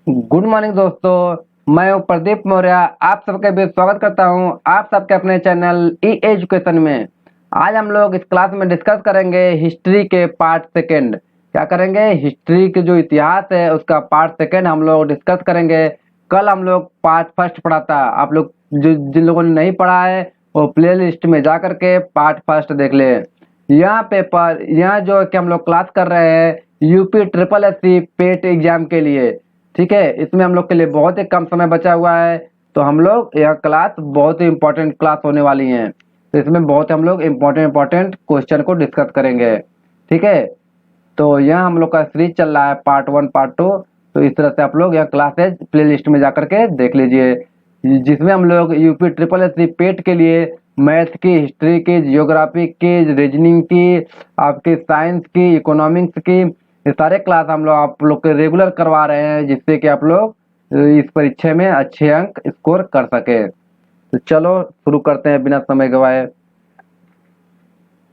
Good morning दोस्तों, मैं हूं प्रदीप मौर्य। आप सबका भी स्वागत करता हूं आप सबके अपने चैनल ई एजुकेशन में। आज हम लोग इस क्लास में डिस्कस करेंगे हिस्ट्री के पार्ट सेकंड। क्या करेंगे? हिस्ट्री के जो इतिहास है उसका पार्ट सेकंड हम लोग डिस्कस करेंगे। कल हम लोग पार्ट फर्स्ट पढ़ा था। आप लोग जो जिन लोगों ने नहीं पढ़ा है वो प्ले लिस्ट में जा करके पार्ट फर्स्ट देख ले। यहाँ जो है कि हम लोग क्लास कर रहे हैं UP triple S C PET exam के लिए। ठीक है, इसमें हम लोग के लिए बहुत ही कम समय बचा हुआ है, तो हम लोग यह क्लास बहुत ही इम्पोर्टेंट क्लास होने वाली है। तो इसमें बहुत हम लोग इम्पोर्टेंट क्वेश्चन को डिस्कस करेंगे। ठीक है, तो यहाँ हम लोग का सीरीज चल रहा है पार्ट वन पार्ट टू। तो इस तरह से आप लोग यह क्लासेज प्ले लिस्ट में जाकर के देख लीजिए, जिसमें हम लोग यूपी ट्रिपल एस सी पेट के लिए मैथ की, हिस्ट्री की, जियोग्राफी की, रीजनिंग की, आपके साइंस की, इकोनॉमिक्स की, ये सारे क्लास हम लोग आप लोग के रेगुलर करवा रहे हैं, जिससे कि आप लोग इस परीक्षा में अच्छे अंक स्कोर कर सके। तो चलो शुरू करते हैं बिना समय गवाए।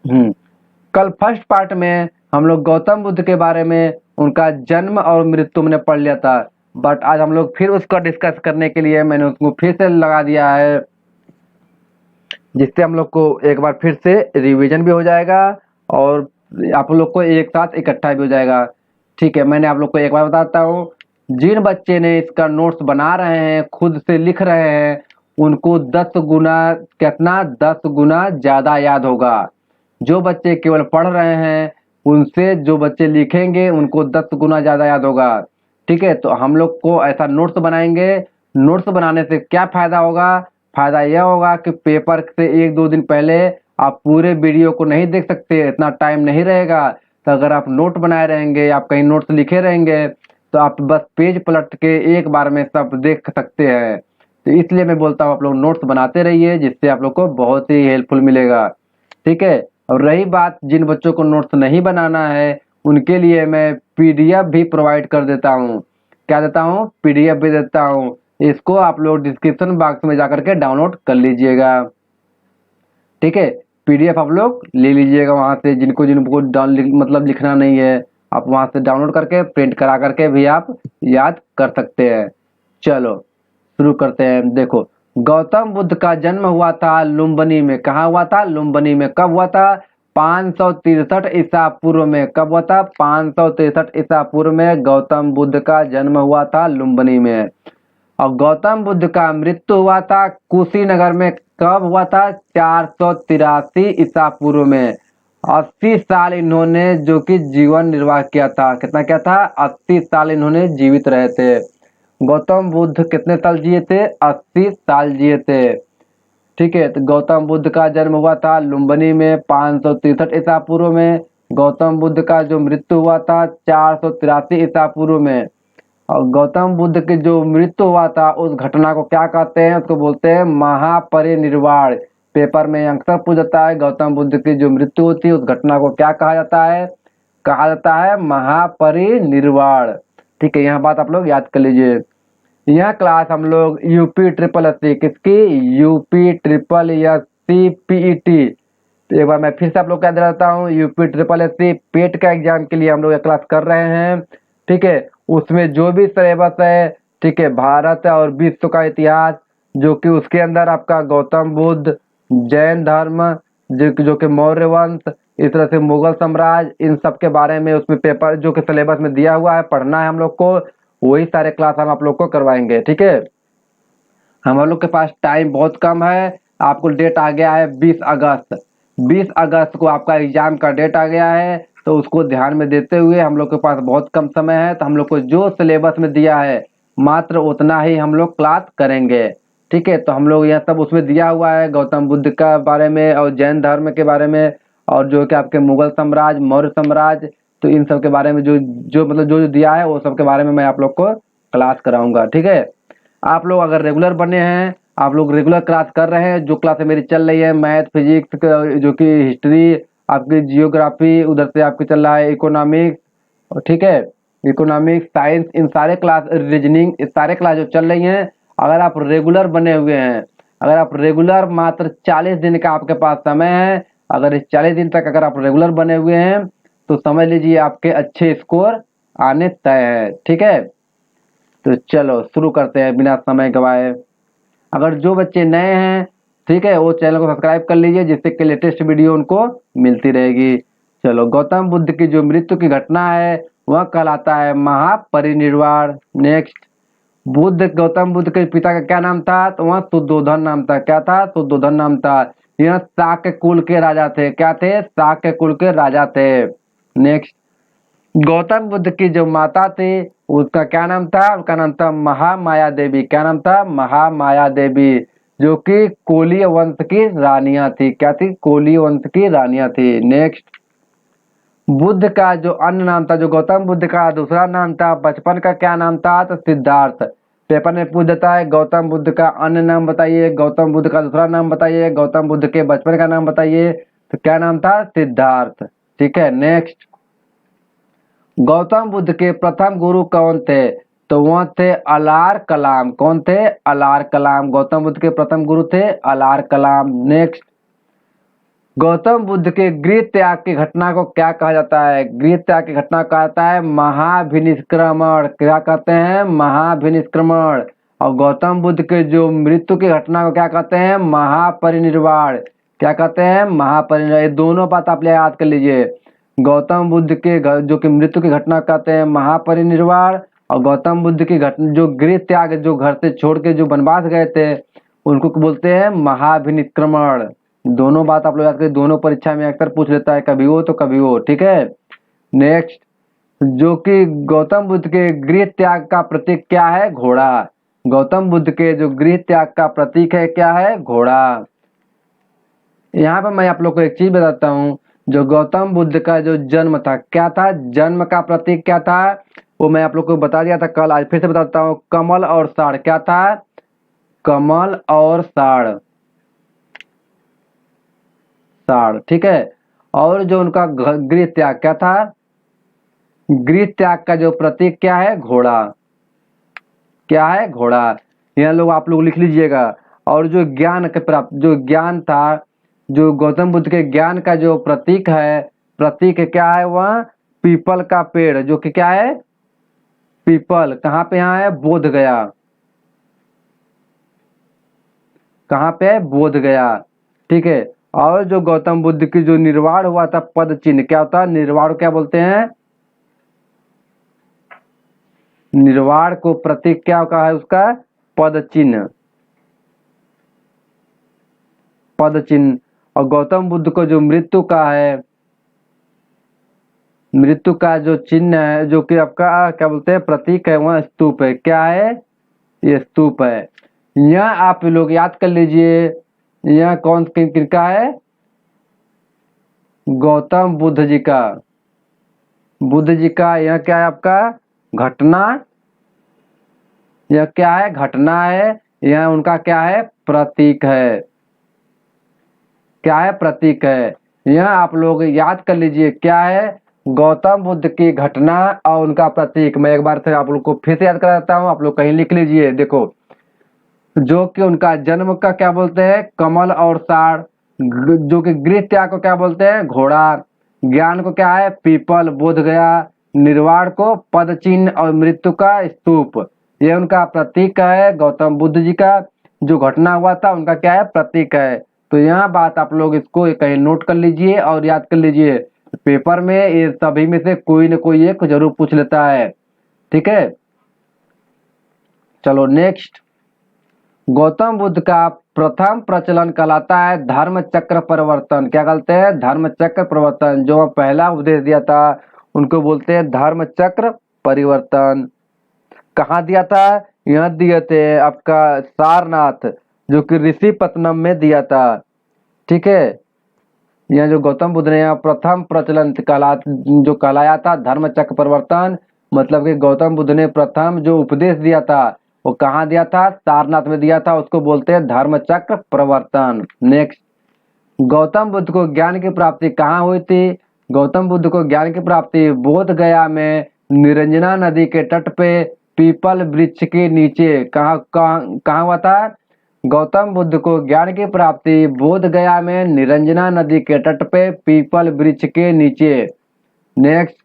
कल फर्स्ट पार्ट में हम लोग गौतम बुद्ध के बारे में, उनका जन्म और मृत्यु मैंने पढ़ लिया था। बट आज हम लोग फिर उसको डिस्कस करने के लिए मैंने उसको फिर से लगा दिया है, जिससे हम लोग को एक बार फिर से रिवीजन भी हो जाएगा और आप लोग को एक साथ इकट्ठा भी हो जाएगा। ठीक है, मैंने आप लोग को एक बार बताता हूँ। जिन बच्चे ने इसका नोट्स बना रहे हैं, खुद से लिख रहे हैं, उनको 10 गुना, कितना 10 गुना ज्यादा याद होगा। जो बच्चे केवल पढ़ रहे हैं उनसे जो बच्चे लिखेंगे उनको 10 गुना ज्यादा याद होगा। ठीक है, तो हम लोग को ऐसा नोट्स बनाएंगे। नोट्स बनाने से क्या फायदा होगा? फायदा यह होगा कि पेपर से एक दो दिन पहले आप पूरे वीडियो को नहीं देख सकते, इतना टाइम नहीं रहेगा। तो अगर आप नोट बनाए रहेंगे, आप कहीं नोट्स लिखे रहेंगे, तो आप बस पेज पलट के एक बार में सब देख सकते हैं। तो इसलिए मैं बोलता हूँ आप लोग नोट्स बनाते रहिए, जिससे आप लोग को बहुत ही हेल्पफुल मिलेगा। ठीक है, और रही बात जिन बच्चों को नोट्स नहीं बनाना है, उनके लिए मैं पीडीएफ भी प्रोवाइड कर देता हूँ। क्या देता हूँ? पीडीएफ भी देता हूँ। इसको आप लोग डिस्क्रिप्शन बॉक्स में जाकर के डाउनलोड कर लीजिएगा। ठीक है, पीडीएफ आप लोग ले लीजिएगा वहां से, जिनको जिनको मतलब लिखना नहीं है, आप वहां से डाउनलोड करके प्रिंट करा करके भी आप याद कर सकते हैं। चलो शुरू करते हैं। देखो, गौतम बुद्ध का जन्म हुआ था लुम्बिनी में। कहाँ हुआ था? लुम्बिनी में। कब हुआ था? 563 ईसा पूर्व में। कब हुआ था? 563 ईसा पूर्व में गौतम बुद्ध का जन्म हुआ था लुम्बिनी में। और गौतम बुद्ध का मृत्यु हुआ था कुशीनगर में। कब हुआ था? 483 ईसा पूर्व में। 80 साल इन्होंने जो कि जीवन निर्वाह किया था। कितना क्या था? 80 साल इन्होंने जीवित रहे थे। गौतम बुद्ध कितने साल जिए थे? 80 साल जिए थे। ठीक है, तो गौतम बुद्ध का जन्म हुआ था लुम्बिनी में 563 ईसा पूर्व में। गौतम बुद्ध का जो मृत्यु हुआ था 483 ईसा पूर्व में। और गौतम बुद्ध की जो मृत्यु हुआ था उस घटना को क्या कहते हैं? उसको बोलते हैं महापरिनिर्वाण। पेपर में अक्सर पूछ जाता है गौतम बुद्ध की जो मृत्यु होती है उस घटना को क्या कहा जाता है? कहा जाता है महापरिनिर्वाण। ठीक है, यहाँ बात आप लोग याद कर लीजिए। यह क्लास हम लोग यूपी ट्रिपल एस सी, किसकी? UP triple S C PET. तो एक बार मैं फिर से आप लोग याद दिलाता हूँ, यूपी ट्रिपल एस सी पेट का एग्जाम के लिए हम लोग यह क्लास कर रहे हैं। ठीक है, उसमें जो भी सिलेबस है, ठीक है, भारत और विश्व का इतिहास, जो कि उसके अंदर आपका गौतम बुद्ध, जैन धर्म, जो कि मौर्य वंश, इस तरह से मुगल साम्राज्य, इन सब के बारे में उसमें पेपर जो कि सिलेबस में दिया हुआ है, पढ़ना है हम लोग को, वही सारे क्लास हम आप लोग को करवाएंगे। ठीक है, हम लोग के पास टाइम बहुत कम है। आपको डेट आ गया है 20 अगस्त। 20 अगस्त को आपका एग्जाम का डेट आ गया है, तो उसको ध्यान में देते हुए हम लोग के पास बहुत कम समय है, तो हम लोग को जो सिलेबस में दिया है मात्र उतना ही हम लोग क्लास करेंगे। ठीक है, तो हम लोग यह सब उसमें दिया हुआ है गौतम बुद्ध का बारे में और जैन धर्म के बारे में, और जो कि आपके मुगल साम्राज्य, मौर्य साम्राज्य, तो इन सब के बारे में जो जो मतलब जो जो दिया है वो सब के बारे में मैं आप लोग को क्लास कराऊंगा। ठीक है, आप लोग अगर रेगुलर बने हैं, आप लोग रेगुलर क्लास कर रहे हैं, जो क्लास मेरी चल रही है मैथ, फिजिक्स, जो कि हिस्ट्री, आपकी जियोग्राफी, उधर से आपकी चल रहा है इकोनॉमिक्स। ठीक है, इकोनॉमिक्स, साइंस, इन सारे क्लास, रीजनिंग, इस सारे क्लास जो चल रही हैं, अगर आप रेगुलर बने हुए हैं, अगर आप रेगुलर, मात्र 40 दिन का आपके पास समय है, अगर इस 40 दिन तक अगर आप रेगुलर बने हुए हैं तो समझ लीजिए आपके अच्छे स्कोर आने तय है। ठीक है, तो चलो शुरू करते हैं बिना समय गवाए। अगर जो बच्चे नए हैं, ठीक है, वो चैनल को सब्सक्राइब कर लीजिए, जिससे कि लेटेस्ट वीडियो उनको मिलती रहेगी। चलो, गौतम बुद्ध की जो मृत्यु की घटना है वह कहलाता है महापरिनिर्वाण। नेक्स्ट, गौतम बुद्ध के पिता का क्या नाम था? तो वह शुद्धोधन नाम था। क्या था? शुद्धोधन नाम था। यह शाक्य कुल के राजा थे। क्या थे? शाक्य कुल के राजा थे। नेक्स्ट, गौतम बुद्ध की जो माता थी उसका क्या नाम था? उसका नाम था महामाया देवी। क्या नाम था? महामाया देवी, जो कि कोलीय वंश की रानियां थी। क्या थी? कोलीय वंश की रानियां थी। नेक्स्ट, बुद्ध का जो अन्य नाम था, जो गौतम बुद्ध का दूसरा नाम था, बचपन का क्या नाम था? तो सिद्धार्थ। पेपर में पूछ देता है गौतम बुद्ध का अन्य नाम बताइए, गौतम बुद्ध का दूसरा नाम बताइए, गौतम बुद्ध के बचपन का नाम बताइए। तो क्या नाम था? सिद्धार्थ। ठीक है। नेक्स्ट, गौतम बुद्ध के प्रथम गुरु कौन थे? तो वह थे अलार कलाम। कौन थे? अलार कलाम। गौतम बुद्ध के प्रथम गुरु थे अलार कलाम। नेक्स्ट, गौतम बुद्ध के गृह त्याग की घटना को क्या कहा जाता है? गृह त्याग की घटना कहा जाता है महाभिनिष्क्रमण। क्या कहते हैं? महाभिनिष्क्रमण। और गौतम बुद्ध के जो मृत्यु की घटना को क्या कहते हैं? महापरिनिर्वाण। क्या कहते हैं? महापरिनिर्वाण। ये दोनों बात आप याद कर लीजिए। गौतम बुद्ध के जो कि मृत्यु की घटना कहते हैं महापरिनिर्वाण, और गौतम बुद्ध की घटना जो गृह त्याग, जो घर से छोड़ के जो वनवास गए थे, उनको बोलते हैं महाभिनिष्क्रमण। दोनों बात आप लोग याद करें, दोनों परीक्षा में अक्सर पूछ लेता है, कभी वो तो कभी वो। ठीक है। नेक्स्ट, जो कि गौतम बुद्ध के गृह त्याग का प्रतीक क्या है? घोड़ा। गौतम बुद्ध के जो गृह त्याग का प्रतीक है क्या है? घोड़ा। यहाँ पर मैं आप लोग को एक चीज बताता हूँ, जो गौतम बुद्ध का जो जन्म था क्या था? जन्म का प्रतीक क्या था? वो मैं आप लोग को बता दिया था कल, आज फिर से बताता हूँ। कमल और साड़। क्या था? कमल और साड़। ठीक है। और जो उनका गृह त्याग क्या था? गृह त्याग का जो प्रतीक क्या है? घोड़ा। क्या है? घोड़ा। यह लोग आप लोग लिख लीजिएगा। और जो ज्ञान के प्राप्त, जो ज्ञान था, जो गौतम बुद्ध के ज्ञान का जो प्रतीक है, प्रतीक क्या है? वह पीपल का पेड़, जो कि क्या है? पीपल। कहाँ पे? यहाँ है बोध गया। कहाँ पे है? बोध गया। ठीक है। और जो गौतम बुद्ध की जो निर्वाण हुआ था पद चिन्ह, क्या होता है? निर्वाण क्या बोलते हैं? निर्वाण को प्रतीक क्या का है उसका? पद चिन्ह। पद चिन्ह। और गौतम बुद्ध को जो मृत्यु का है, मृत्यु का जो चिन्ह है, जो कि आपका क्या बोलते हैं? प्रतीक है, वह स्तूप है। क्या है? ये स्तूप है। यह आप लोग याद कर लीजिए। यह कौन किनका है? गौतम बुद्ध जी का। बुद्ध जी का यह क्या है आपका? घटना। यह क्या है? घटना है। यह उनका क्या है? प्रतीक है। क्या है? प्रतीक है। यह आप लोग याद कर लीजिए क्या है? गौतम बुद्ध की घटना और उनका प्रतीक। मैं एक बार फिर आप लोग को फिर से याद कराता हूँ, आप लोग कहीं लिख लीजिए। देखो, जो कि उनका जन्म का क्या बोलते हैं? कमल और साड़। जो कि गृह त्याग को क्या बोलते हैं? घोड़ा। ज्ञान को क्या है? पीपल, बोध गया। निर्वाण को पद चिन्ह, और मृत्यु का स्तूप। ये उनका प्रतीक है। गौतम बुद्ध जी का जो घटना हुआ था उनका क्या है? प्रतीक है। तो यह बात आप लोग इसको कहीं नोट कर लीजिए और याद कर लीजिए। पेपर में ये सभी में से कोई न कोई एक जरूर पूछ लेता है। ठीक है। चलो नेक्स्ट, गौतम बुद्ध का प्रथम प्रचलन कहलाता है धर्म चक्र परिवर्तन। क्या कहते हैं? धर्म चक्र परिवर्तन। जो पहला उपदेश दिया था उनको बोलते हैं धर्म चक्र परिवर्तन। कहाँ दिया था? यह दिए थे आपका सारनाथ, जो कि ऋषिपत्तनम में दिया था। ठीक है। यह जो गौतम बुद्ध ने यहाँ प्रथम प्रचलन जो कहलाया था धर्म चक्र परिवर्तन, मतलब कि गौतम बुद्ध ने प्रथम जो उपदेश दिया था वो कहाँ दिया था? सारनाथ में दिया था। उसको बोलते हैं धर्म चक्र परिवर्तन। नेक्स्ट, गौतम बुद्ध को ज्ञान की प्राप्ति कहाँ हुई थी? गौतम बुद्ध को ज्ञान की प्राप्ति बोध गया में निरंजना नदी के तट पे पीपल वृक्ष के नीचे। कहाँ हुआ था? गौतम बुद्ध को ज्ञान की प्राप्ति बोध गया में निरंजना नदी के तट पे पीपल वृक्ष के नीचे। नेक्स्ट,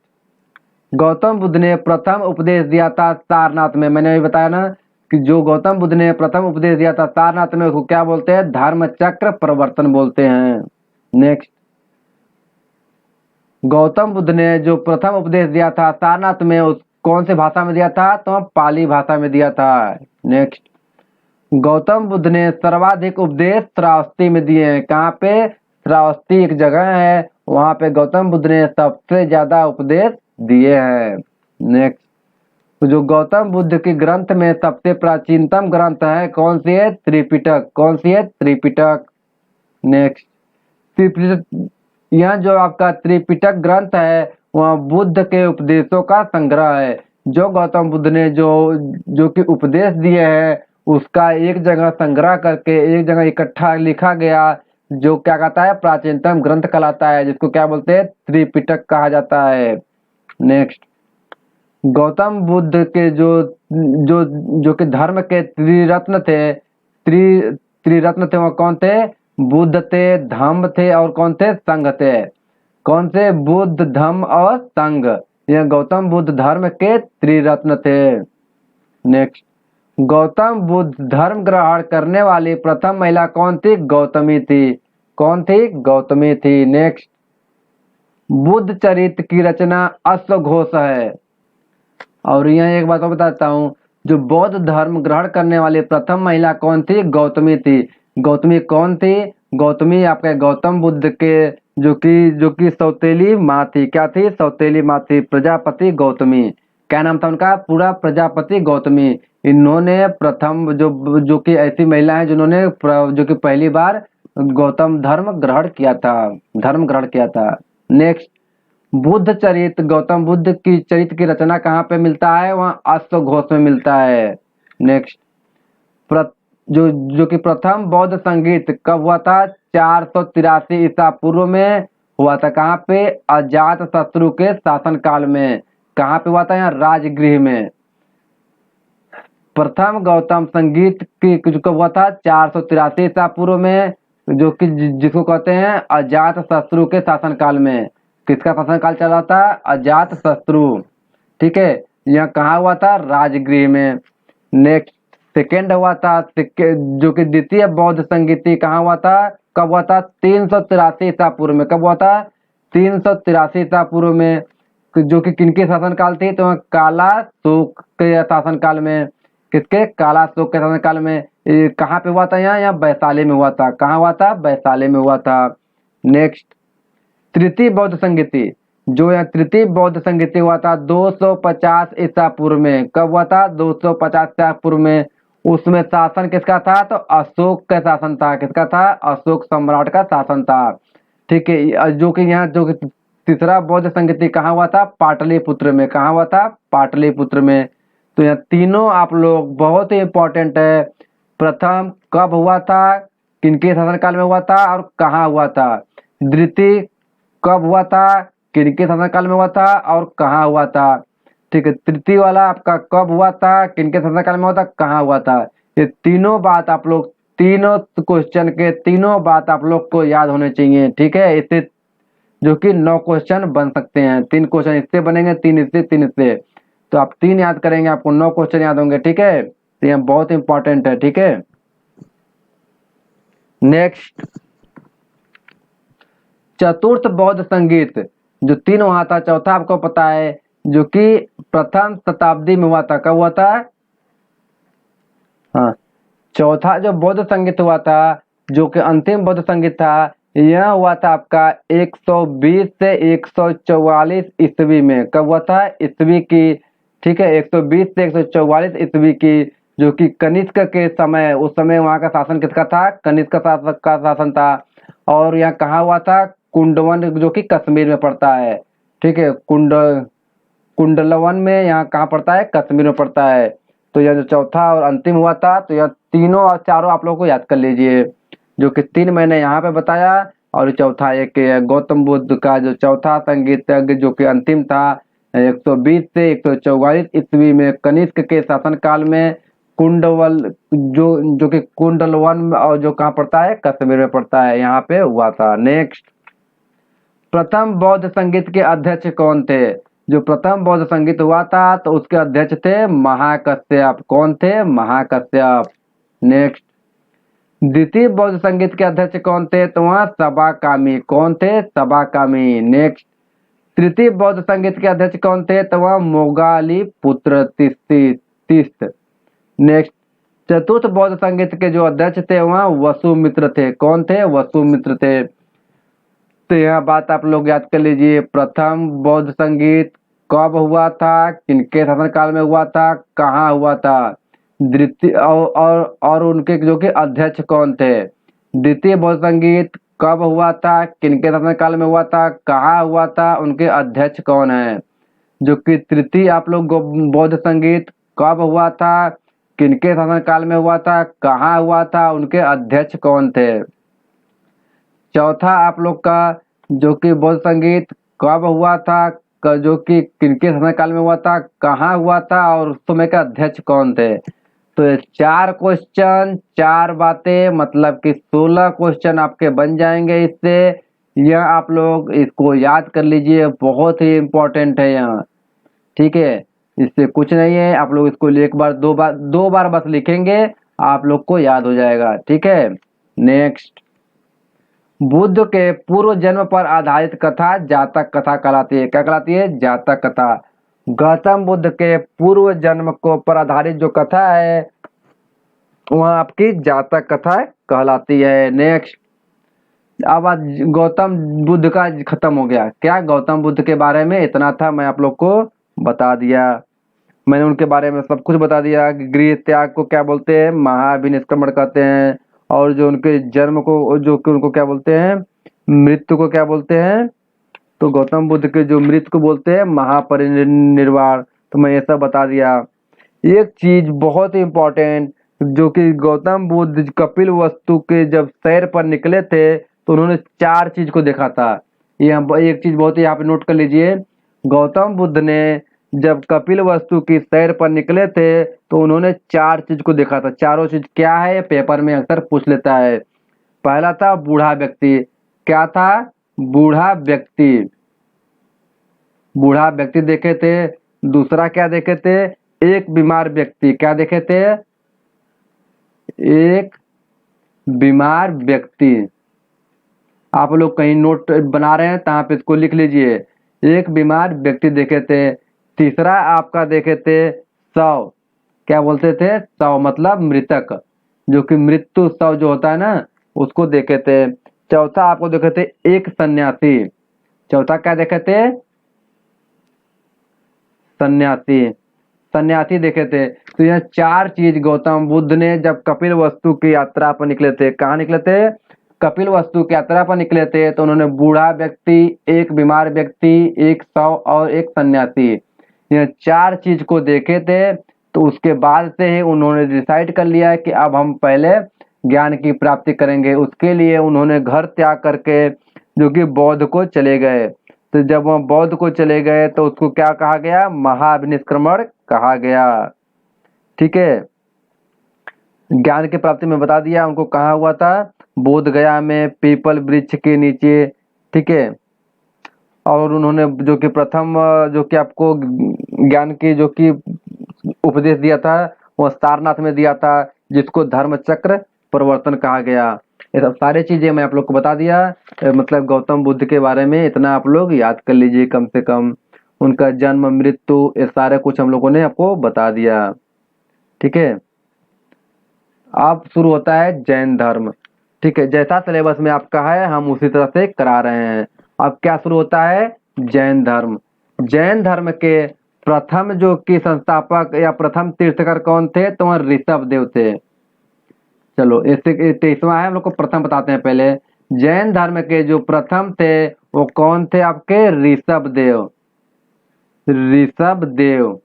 गौतम बुद्ध ने प्रथम उपदेश दिया था सारनाथ में। मैंने अभी बताया ना कि जो गौतम बुद्ध ने प्रथम उपदेश दिया था सारनाथ में, उसको क्या बोलते हैं? धर्म चक्र प्रवर्तन बोलते हैं। नेक्स्ट, गौतम बुद्ध ने जो प्रथम उपदेश दिया था सारनाथ में, उस कौन से भाषा में दिया था? तो पाली भाषा में दिया था। नेक्स्ट, गौतम बुद्ध ने सर्वाधिक उपदेश श्रावस्ती में दिए हैं। कहाँ पे? श्रावस्ती एक जगह है, वहां पे गौतम बुद्ध ने सबसे ज्यादा उपदेश दिए हैं। नेक्स्ट, तो जो गौतम बुद्ध के ग्रंथ में सबसे प्राचीनतम ग्रंथ है, कौन सी है? त्रिपिटक। कौन सी है? त्रिपिटक। नेक्स्ट, त्रिपिटक, यह जो आपका त्रिपिटक ग्रंथ है वह बुद्ध के उपदेशों का संग्रह है। जो गौतम बुद्ध ने जो कि उपदेश दिए हैं उसका एक जगह संग्रह करके एक जगह इकट्ठा लिखा गया, जो क्या कहता है? प्राचीनतम ग्रंथ कहलाता है, जिसको क्या बोलते हैं? त्रिपिटक कहा जाता है। नेक्स्ट, गौतम बुद्ध के जो जो कि धर्म के त्रिरत्न थे, त्रिरत्न थे, वो कौन थे? बुद्ध थे, धम्म थे और कौन थे? संघ थे। कौन से? बुद्ध, धम्म और संघ, यह गौतम बुद्ध धर्म के त्रिरत्न थे। नेक्स्ट, गौतम बुद्ध धर्म ग्रहण करने वाली प्रथम महिला कौन थी? गौतमी थी। कौन थी? गौतमी थी। नेक्स्ट, बुद्ध चरित्र की रचना अश्वघोष है। और यह एक बात और बताता हूँ, जो बौद्ध धर्म ग्रहण करने वाली प्रथम महिला कौन थी? गौतमी थी। गौतमी कौन थी? गौतमी आपके गौतम बुद्ध के जो कि सौतेली माँ थी। क्या थी? सौतेली माँ थी। प्रजापति गौतमी, क्या नाम था उनका? पूरा प्रजापति गौतमी। इन्होंने प्रथम जो कि ऐसी महिला है जिन्होंने जो कि पहली बार गौतम धर्म ग्रहण किया था। नेक्स्ट, बुद्ध चरित्र, गौतम बुद्ध की चरित्र की रचना कहाँ पे मिलता है? वहाँ अश्वघोष में मिलता है। नेक्स्ट, जो कि प्रथम बौद्ध संगीत कब हुआ था? 483 ईसा पूर्व में हुआ था। कहाँ पे? अजात शत्रु के शासन काल में। कहाँ पे हुआ था? यहाँ राजगृह में। प्रथम गौतम संगीत की कब हुआ था? 483 ईसा पूर्व में, जो कि जिसको कहते हैं अजात शत्रु के शासन काल में। किसका शासन काल चल रहा था? अजात शत्रु। ठीक है, यह कहाँ हुआ था? राजगृह में। नेक्स्ट, सेकेंड हुआ था जो कि द्वितीय बौद्ध संगीति कहाँ हुआ था? कब हुआ था? 383 ईसा पूर्व में। कब हुआ था? 383 ईसा पूर्व में। जो कि किनकी शासन काल थी? तो काला शोक के शासन काल में। किसके? काला शोक के शासन काल में। कहाँ पे हुआ था? यहाँ वैशाली में हुआ था। कहाँ हुआ था? वैशाली में हुआ था। नेक्स्ट, तृतीय बौद्ध संगीति, जो यहाँ तृतीय बौद्ध संगीति हुआ था 250 ईसा पूर्व में। कब हुआ था? 250 ईसा पूर्व में। उसमें शासन किसका था? तो अशोक का शासन था। किसका था? अशोक सम्राट का शासन था। ठीक है, जो कि यहाँ जो कि तीसरा बौद्ध संगीति कहाँ हुआ था? पाटलिपुत्र में। कहाँ हुआ था? पाटलिपुत्र में। तो यह तीनों आप लोग बहुत ही इंपॉर्टेंट है। प्रथम कब हुआ था, किनके शासनकाल में हुआ था और कहाँ हुआ था। द्वितीय कब हुआ था, किनके शासनकाल में हुआ था और कहाँ हुआ था। ठीक है, तृतीय वाला आपका कब हुआ था, किनके शासनकाल में हुआ था, कहाँ हुआ था। ये तीनों बात आप लोग, तीनों क्वेश्चन के तीनों बात आप लोग को याद होने चाहिए। ठीक है, इससे जो कि 9 क्वेश्चन बन सकते हैं। 3 क्वेश्चन इससे बनेंगे, 3 इससे, 3 इससे। तो आप 3 याद करेंगे, आपको 9 क्वेश्चन याद होंगे। ठीक है, तो यह बहुत इंपॉर्टेंट है। ठीक है, नेक्स्ट, चतुर्थ बौद्ध संगीत जो 3 हुआ था, चौथा आपको पता है, जो कि प्रथम शताब्दी में हुआ था। कब हुआ था? हाँ, चौथा जो बौद्ध संगीत हुआ था, जो कि अंतिम बौद्ध संगीत था, यह हुआ था आपका 120 से 144 ईस्वी में। कब हुआ था? ईस्वी की। ठीक है, 120 से 144 ईस्वी की, जो कि कनिष्क के समय, उस समय वहां का शासन किसका था? कनिष्क का शासन था। और यह कहाँ हुआ था? कुंडवन, जो कि कश्मीर में पड़ता है। ठीक है, कुंडलवन में, यहाँ कहाँ पड़ता है? कश्मीर में पड़ता है। तो यह जो चौथा और अंतिम हुआ था, तो यह तीनों और चारों आप लोगों को याद कर लीजिए। जो कि 3 मैंने यहाँ पे बताया, और चौथा एक गौतम बुद्ध का जो चौथा संगीत जो कि अंतिम था 120 से 144 ईस्वी में कनिष्क के शासन काल में, कुंडवल जो कि कुंडलवन, और जो कहाँ पड़ता है? कश्मीर में पड़ता है, यहाँ पे हुआ था। नेक्स्ट, प्रथम बौद्ध संगीत के अध्यक्ष कौन थे? जो प्रथम बौद्ध संगीत हुआ था तो उसके अध्यक्ष थे महाकश्यप। कौन थे? महाकश्यप। नेक्स्ट, द्वितीय बौद्ध संगीत के अध्यक्ष कौन थे? तो वहाँ सबाकामी। कौन थे? सबाकामी। नेक्स्ट, तृतीय बौद्ध संगीत के अध्यक्ष कौन थे? तो वह मोगाली पुत्र तीस्त। नेक्स्ट, चतुर्थ बौद्ध संगीत के जो अध्यक्ष थे वह वसुमित्र थे। कौन थे? वसुमित्र थे। तो यह बात आप लोग याद कर लीजिए, प्रथम बौद्ध संगीत कब हुआ था, किनके शासनकाल में हुआ था, कहाँ हुआ था, द्वितीय और उनके जो कि अध्यक्ष कौन थे। द्वितीय बौद्ध संगीत कब हुआ था, किनके शासनकाल में हुआ था, कहाँ हुआ था, उनके अध्यक्ष कौन है। जो कि तृतीय आप लोग बौद्ध संगीत कब हुआ था, किनके शासनकाल में हुआ था, कहाँ हुआ था, उनके अध्यक्ष कौन थे। चौथा आप लोग का जो कि बौद्ध संगीत कब हुआ था, जो कि किनके शासनकाल में हुआ था, कहाँ हुआ था, और उस समय का अध्यक्ष कौन थे। तो ये 4 क्वेश्चन 4 बातें, मतलब कि 16 क्वेश्चन आपके बन जाएंगे इससे। यह आप लोग इसको याद कर लीजिए, बहुत ही इम्पोर्टेंट है यहाँ। ठीक है, इससे कुछ नहीं है, आप लोग इसको एक बार दो बार बस लिखेंगे, आप लोग को याद हो जाएगा। ठीक है। नेक्स्ट, बुद्ध के पूर्व जन्म पर आधारित कथा जातक कथा कहलाती है। क्या कहलाती है? जातक कथा। गौतम बुद्ध के पूर्व जन्म को पर आधारित जो कथा है वह आपकी जातक कथा कहलाती है। नेक्स्ट, अब आज गौतम बुद्ध का खत्म हो गया। क्या? गौतम बुद्ध के बारे में इतना था, मैं आप लोग को बता दिया। मैंने उनके बारे में सब कुछ बता दिया। गृह त्याग को क्या बोलते हैं? महाविनिष्क्रमण कहते हैं। और जो उनके जन्म को, जो कि उनको क्या बोलते हैं? मृत्यु को क्या बोलते हैं? तो गौतम बुद्ध के जो मृत्यु को बोलते हैं महापरिनिर्वाण। तो मैं ये सब बता दिया। एक चीज बहुत ही इम्पोर्टेंट, जो कि गौतम बुद्ध कपिल वस्तु के जब सैर पर निकले थे तो उन्होंने 4 चीज को देखा था। ये एक चीज बहुत ही यहाँ पे नोट कर लीजिए। गौतम बुद्ध ने जब कपिल वस्तु की सैर पर निकले थे तो उन्होंने 4 चीज को देखा था। चारों चीज क्या है? पेपर में अक्सर पूछ लेता है। पहला था बूढ़ा व्यक्ति। क्या था? बूढ़ा व्यक्ति। बूढ़ा व्यक्ति देखे थे। दूसरा क्या देखे थे? एक बीमार व्यक्ति। क्या देखे थे? एक बीमार व्यक्ति। आप लोग कहीं नोट बना रहे हैं तो आप इसको लिख लीजिए, एक बीमार व्यक्ति देखे थे। तीसरा आपका देखे थे शव। क्या बोलते थे? शव मतलब मृतक, जो कि मृत्यु शव जो होता है ना, उसको देखे थे। चौथा आपको देखे थे एक सन्यासी। चौथा क्या देखे थे? सन्यासी। सन्यासी देखे थे। तो यह 4 चीज गौतम बुद्ध ने जब कपिल वस्तु की यात्रा पर निकले थे। कहाँ निकले थे? कपिल वस्तु की यात्रा पर निकले थे। तो उन्होंने बूढ़ा व्यक्ति, एक बीमार व्यक्ति, एक शव और एक सन्यासी, यह 4 चीज को देखे थे। तो उसके बाद से ही उन्होंने डिसाइड कर लिया कि अब हम पहले ज्ञान की प्राप्ति करेंगे। उसके लिए उन्होंने घर त्याग करके जो कि बौद्ध को चले गए। तो जब वह बौद्ध को चले गए तो उसको क्या कहा गया? महाविनिष्क्रमण कहा गया। ठीक है। ज्ञान की प्राप्ति में बता दिया उनको कहाँ हुआ था? बोध गया में, पीपल वृक्ष के नीचे। ठीक है। और उन्होंने जो कि प्रथम जो कि आपको ज्ञान की जो कि उपदेश दिया था वह सारनाथ में दिया था, जिसको धर्म चक्र प्रवर्तन कहा गया। ये सब सारी चीजें मैं आप लोग को बता दिया। मतलब गौतम बुद्ध के बारे में इतना आप लोग याद कर लीजिए कम से कम। उनका जन्म, मृत्यु, ये सारे कुछ हम लोगों ने आपको बता दिया। ठीक है। अब शुरू होता है जैन धर्म। ठीक है, जैसा सिलेबस में आपका है हम उसी तरह से करा रहे हैं। अब क्या शुरू होता है? जैन धर्म। जैन धर्म के प्रथम जो कि संस्थापक या प्रथम तीर्थकर कौन थे? तो वह ऋषभ देव थे। चलो इससे 23वां है, हम लोग को प्रथम बताते हैं पहले। जैन धर्म के जो प्रथम थे वो कौन थे? आपके ऋषभ देव। ऋषभ देव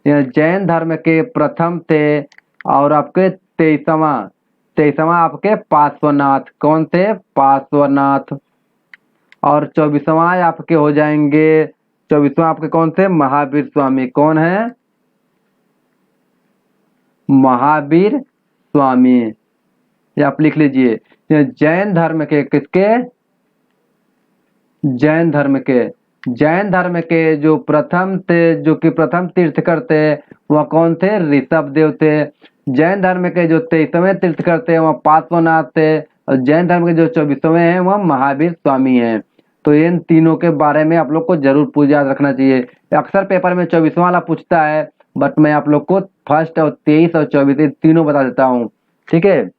यह जैन धर्म के प्रथम थे। और आपके 23वां आपके पार्श्वनाथ। कौन थे? पार्श्वनाथ। और 24वां आपके हो जाएंगे, 24वां आपके कौन थे? महावीर स्वामी। कौन है? महावीर स्वामी। ये आप लिख लीजिए। ये जैन धर्म के, किसके? जैन धर्म के जैन धर्म के जो प्रथम थे, जो कि प्रथम तीर्थकर थे, वह कौन थे? ऋषभ देव थे। जैन धर्म के जो 23वें तीर्थकर थे वह पार्श्वनाथ थे, और जैन धर्म के जो 24वें हैं वह महावीर स्वामी हैं। तो इन तीनों के बारे में आप लोग को जरूर पूछ याद रखना चाहिए। अक्सर पेपर में 24वां वाला पूछता है, बट मैं आप लोग को फर्स्ट और 23 और 24 तीनों बता देता हूँ। ठीक है,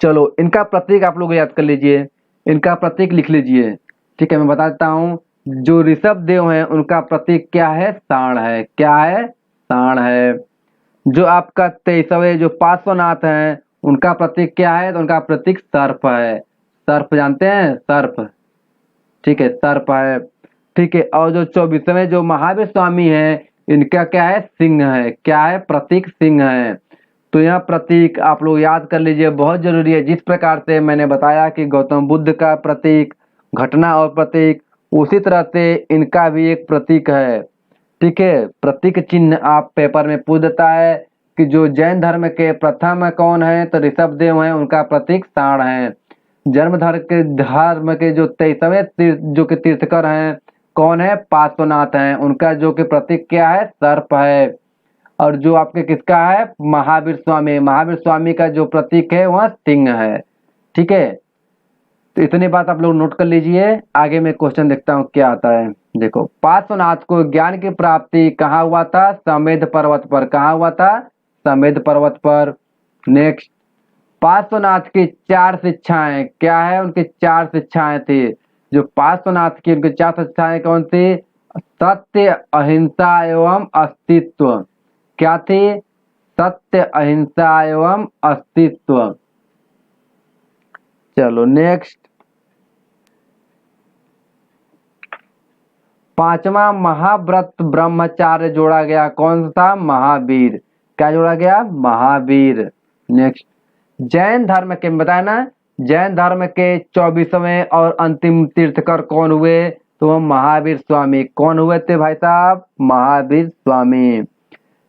चलो इनका प्रतीक आप लोग याद कर लीजिए, इनका प्रतीक लिख लीजिए। ठीक है, मैं बता देता हूँ। जो ऋषभ देव हैं उनका प्रतीक क्या है? सांड है। क्या है? सांड है। जो आपका 23वें जो पार्श्वनाथ हैं उनका प्रतीक क्या है? तो उनका प्रतीक सर्प है। सर्प जानते हैं? सर्प। ठीक है, सर्प है। ठीक है, और जो 24वें जो महावीर स्वामी हैं इनका क्या है? सिंह है। क्या है? प्रतीक सिंह है। तो यह प्रतीक आप लोग याद कर लीजिए, बहुत जरूरी है। जिस प्रकार से मैंने बताया कि गौतम बुद्ध का प्रतीक घटना और प्रतीक, उसी तरह से इनका भी एक प्रतीक है। ठीक है, प्रतीक चिन्ह आप पेपर में पूछ देता है कि जो जैन धर्म के प्रथम कौन है? तो ऋषभ देव हैं, उनका प्रतीक सांड है। धर्म के जो 23वें जो कि तीर्थकर हैं कौन है? पार्श्वनाथ हैं, उनका जो कि प्रतीक क्या है? सर्प है। और जो आपके किसका है? महावीर स्वामी। महावीर स्वामी का जो प्रतीक है वह सिंह है। ठीक है, तो इतनी बात आप लोग नोट कर लीजिए। आगे मैं क्वेश्चन देखता हूँ क्या आता है। देखो, पार्श्वनाथ को ज्ञान की प्राप्ति कहाँ हुआ था? समेध पर्वत पर। कहाँ हुआ था? समेध पर्वत पर। नेक्स्ट, पार्श्वनाथ की 4 शिक्षाएं क्या है? उनकी 4 शिक्षाएं थी। जो पार्श्वनाथ की उनकी 4 शिक्षाएं कौन थी? सत्य, अहिंसा एवं अस्तित्व। क्या थी? सत्य, अहिंसा एवं अस्तित्व। चलो नेक्स्ट, 5वां महाव्रत ब्रह्मचार्य जोड़ा गया, कौन सा? महावीर। क्या जोड़ा गया? महावीर। नेक्स्ट, जैन धर्म के बताया ना, जैन धर्म के 24वें और अंतिम तीर्थकर कौन हुए? तो वो महावीर स्वामी। कौन हुए थे भाई साहब? महावीर स्वामी।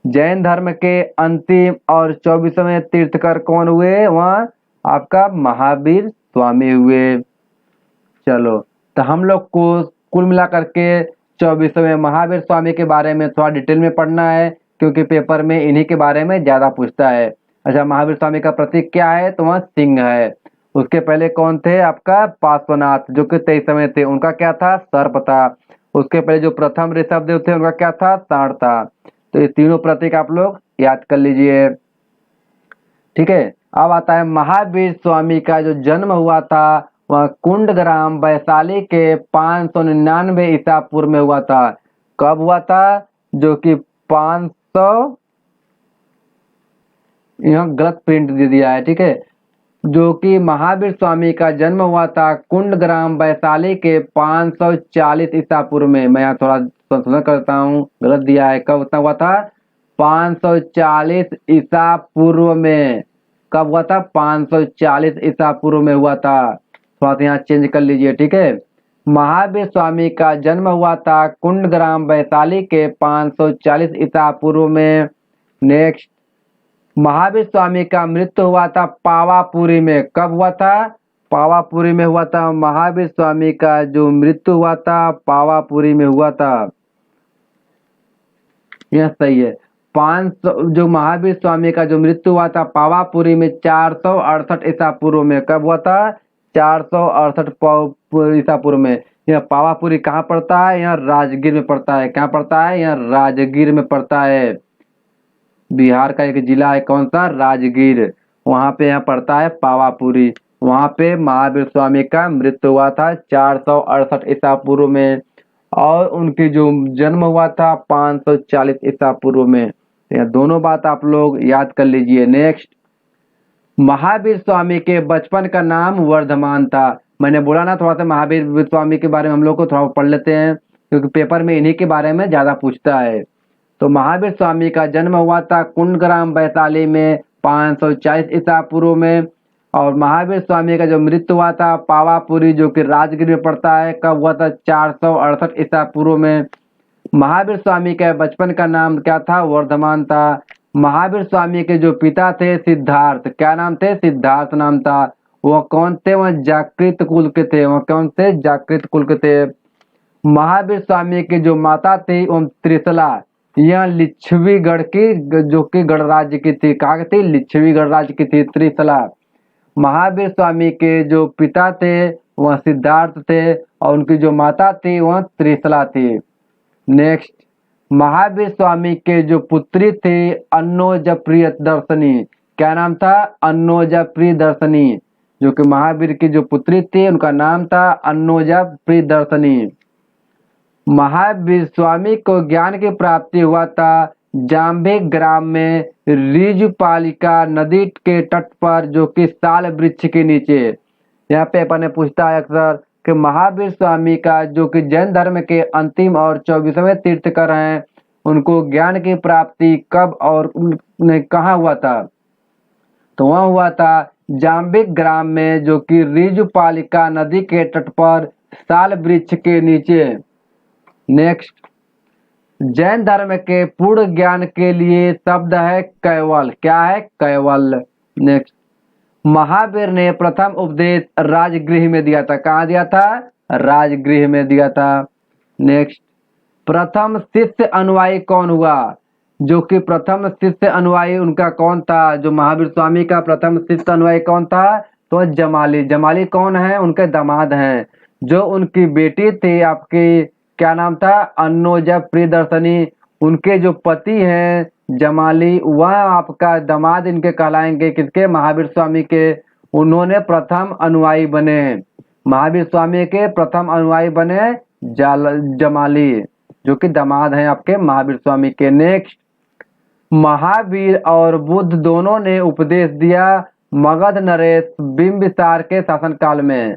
जैन धर्म के अंतिम और 24वें तीर्थकर कौन हुए? वह आपका महावीर स्वामी हुए। चलो, तो हम लोग को कुल मिलाकर के 24वें महावीर स्वामी के बारे में थोड़ा डिटेल में पढ़ना है, क्योंकि पेपर में इन्हीं के बारे में ज्यादा पूछता है। अच्छा, महावीर स्वामी का प्रतीक क्या है? तो वह सिंह है। उसके पहले कौन थे? आपका पार्श्वनाथ, जो कि 23वें थे, उनका क्या था? सर्प था। उसके पहले जो प्रथम ऋषभ देव थे उनका क्या था? सांड था। तो ये तीनों प्रतीक आप लोग याद कर लीजिए। ठीक है, अब आता है महावीर स्वामी का जो जन्म हुआ था वह कुंडग्राम वैशाली के 599 ईसा पूर्व में हुआ था। कब हुआ था? जो कि 500, यहाँ गलत प्रिंट दे दिया है। ठीक है, जो कि महावीर स्वामी का जन्म हुआ था कुंडग्राम वैशाली के 540 ईसा पूर्व में। मैं यहाँ थोड़ा संशोधन करता हूँ, गलत दिया है। कब हुआ था? 540 ईसा पूर्व में। कब हुआ था? 540 ईसा पूर्व में हुआ था। थोड़ा सा यहाँ चेंज कर लीजिए। ठीक है, महावीर स्वामी का जन्म हुआ था कुंडग्राम वैशाली के 540 ईसा पूर्व में। नेक्स्ट, महावीर स्वामी का मृत्यु हुआ था पावापुरी में। कब हुआ था? पावापुरी में हुआ था। महावीर स्वामी का जो मृत्यु हुआ था पावापुरी में हुआ था। यह सही है। 500 जो महावीर स्वामी का जो मृत्यु हुआ था पावापुरी में 468 ईसा पूर्व में। कब हुआ था? 468 ईसा पूर्व में। यह पावापुरी कहाँ पड़ता है? यह राजगीर में पड़ता है। कहाँ पड़ता है? यह राजगीर में पड़ता है। बिहार का एक जिला है, कौन सा? राजगीर। वहां पे यहाँ पड़ता है पावापुरी। वहां पे महावीर स्वामी का मृत्यु हुआ था 468 ईसा पूर्व में, और उनकी जो जन्म हुआ था 540 ईसा पूर्व में। यह दोनों बात आप लोग याद कर लीजिए। नेक्स्ट, महावीर स्वामी के बचपन का नाम वर्धमान था। मैंने बोला ना, थोड़ा सा महावीर स्वामी के बारे में हम लोग को थोड़ा पढ़ लेते हैं, क्योंकि पेपर में इन्हीं के बारे में ज्यादा पूछता है। तो महावीर स्वामी का जन्म हुआ था कुंडग्राम वैशाली में 540 ईसा पूर्व में, और महावीर स्वामी का जो मृत्यु हुआ था पावापुरी, जो कि राजगीर में पड़ता है, कब हुआ था? 468 ईसा पूर्व में। महावीर स्वामी के बचपन का नाम क्या था? वर्धमान था। महावीर स्वामी के जो पिता थे सिद्धार्थ, क्या नाम थे? सिद्धार्थ नाम था। वह कौन थे? वह जाकृत कुल के थे। वह कौन थे? जाकृत कुल के थे। महावीर स्वामी की जो माता थी वो त्रिशला, यह लिच्छवीगढ़ की जो कि गणराज्य की थी, कहाँ की थी, लिच्छवीगढ़ राज्य की थी त्रिशला। महावीर स्वामी के जो पिता थे वह सिद्धार्थ थे और उनकी जो माता थी वह त्रिशला थी। नेक्स्ट, महावीर स्वामी के जो पुत्री थी अन्नोज प्रियदर्शनी, क्या नाम था, अन्नोज प्रियदर्शनी, जो कि महावीर की जो पुत्री थी उनका नाम था अन्नोज प्रियदर्शनी। महावीर स्वामी को ज्ञान की प्राप्ति हुआ था जाम्बे ग्राम में ऋजुपालिका नदी के तट पर, जो कि साल वृक्ष के नीचे। यहाँ पे अपन ने पूछता है अक्सर कि महावीर स्वामी का जो कि जैन धर्म के अंतिम और 24वें तीर्थकर हैं, उनको ज्ञान की प्राप्ति कब और कहाँ हुआ था, तो वह हुआ था जाम्बिक ग्राम में, जो कि ऋजुपालिका नदी के तट पर साल वृक्ष के नीचे। नेक्स्ट, जैन धर्म के पूर्ण ज्ञान के लिए शब्द है कैवल, क्या है, कैवल। नेक्स्ट, महावीर ने प्रथम उपदेश राजगृह में दिया था, कहाँ दिया था, राजगृह में दिया था। नेक्स्ट, प्रथम शिष्य अनुयायी कौन हुआ, जो कि प्रथम शिष्य अनुयायी उनका कौन था, जो महावीर स्वामी का प्रथम शिष्य अनुयायी कौन था, तो जमाली। जमाली कौन है, उनके दामाद हैं। जो उनकी बेटी थी आपकी, क्या नाम था, अन्नोज प्रियदर्शनी, उनके जो पति हैं जमाली, वह आपका दामाद इनके कहलाएंगे, किसके, महावीर स्वामी के। उन्होंने प्रथम अनुयायी बने, महावीर स्वामी के प्रथम अनुयायी बने जमाली, जो कि दामाद हैं आपके महावीर स्वामी के। नेक्स्ट, महावीर और बुद्ध दोनों ने उपदेश दिया मगध नरेश बिंबिसार के शासनकाल में,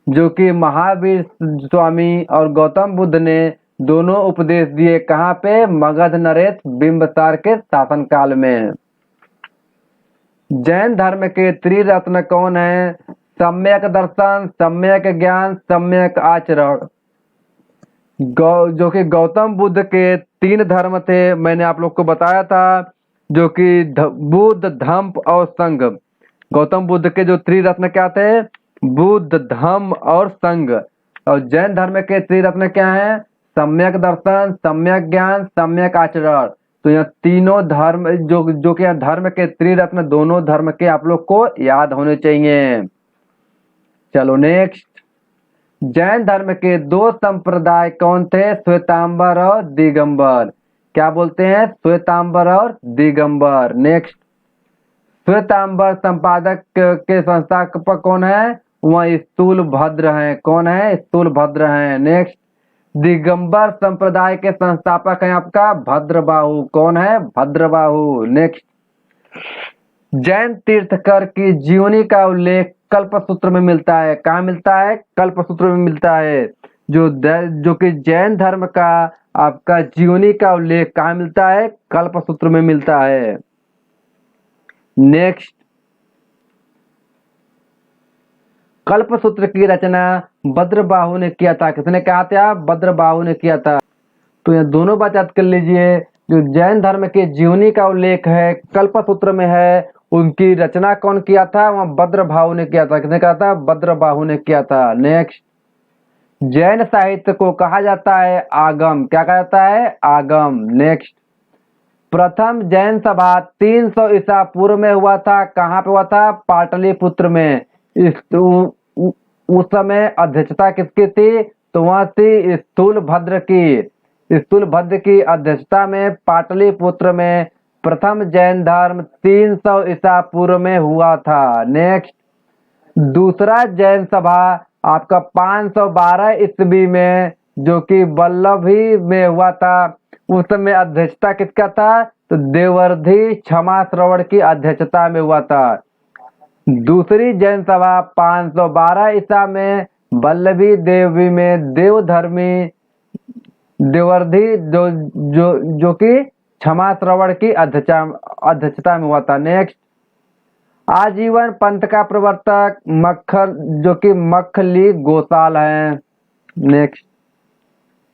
जो कि महावीर स्वामी और गौतम बुद्ध ने दोनों उपदेश दिए कहाँ पे, मगध नरेश बिंबिसार के शासनकाल में। जैन धर्म के त्रिरत्न कौन है, सम्यक दर्शन, सम्यक ज्ञान, सम्यक आचरण। जो कि गौतम बुद्ध के 3 धर्म थे, मैंने आप लोग को बताया था, जो कि बुद्ध, धम्म और संघ। गौतम बुद्ध के जो त्रिरत्न क्या थे, बुद्ध, धम्म और संघ। और जैन धर्म के त्रिरत्न क्या हैं, सम्यक दर्शन, सम्यक ज्ञान, सम्यक आचरण। तो यह तीनों धर्म जो कि धर्म के त्रिरत्न, दोनों धर्म के आप लोग को याद होने चाहिए। चलो नेक्स्ट, जैन धर्म के 2 संप्रदाय कौन थे, श्वेतांबर और दिगंबर। क्या बोलते हैं, श्वेतांबर और दिगंबर। नेक्स्ट, श्वेतांबर संपादक के संस्थापक कौन है, वह स्थूल भद्र हैं, कौन है, स्थूल भद्र हैं। नेक्स्ट, दिगंबर संप्रदाय के संस्थापक हैं आपका भद्रबाहु, कौन है, भद्रबाहु। नेक्स्ट, जैन तीर्थकर की जीवनी का उल्लेख कल्पसूत्र में मिलता है, कहाँ मिलता है, कल्पसूत्र में मिलता है। जो कि जैन धर्म का आपका जीवनी का उल्लेख कहाँ मिलता है, कल्पसूत्र में मिलता है। नेक्स्ट, कल्पसूत्र की रचना भद्रबाहु ने किया था, किसने कहा था, भद्रबाहु ने किया था। तो यह दोनों बात याद कर लीजिए, जो जैन धर्म के जीवनी का उल्लेख है कल्पसूत्र में है, उनकी रचना कौन किया था, वह भद्रबाहु ने किया था, किसने कहा था, भद्रबाहु ने किया था। नेक्स्ट, जैन साहित्य को कहा जाता है आगम, क्या कहा जाता है, आगम। नेक्स्ट, प्रथम जैन सभा 300 ईसा पूर्व में हुआ था, कहाँ पे हुआ था, पाटलिपुत्र में। उस समय अध्यक्षता किसकी थी, तो वह थी स्थूल भद्र की। स्थूल भद्र की अध्यक्षता में पाटलिपुत्र में प्रथम जैन धर्म 300 ईसा पूर्व में हुआ था। नेक्स्ट, दूसरा जैन सभा आपका 512 ईस्वी में, जो कि वल्लभी में हुआ था। उस समय अध्यक्षता किसका था, तो देवर्धि क्षमा श्रवण की अध्यक्षता में हुआ था। दूसरी जैन सभा 512 ईसा में वल्लभी देवी में देवधर्मी देवर्धि जो कि क्षमा श्रवण की अध्यक्षता में हुआ था। नेक्स्ट, आजीवन पंथ का प्रवर्तक मक्खर, जो कि मखली गोसाल हैं। नेक्स्ट,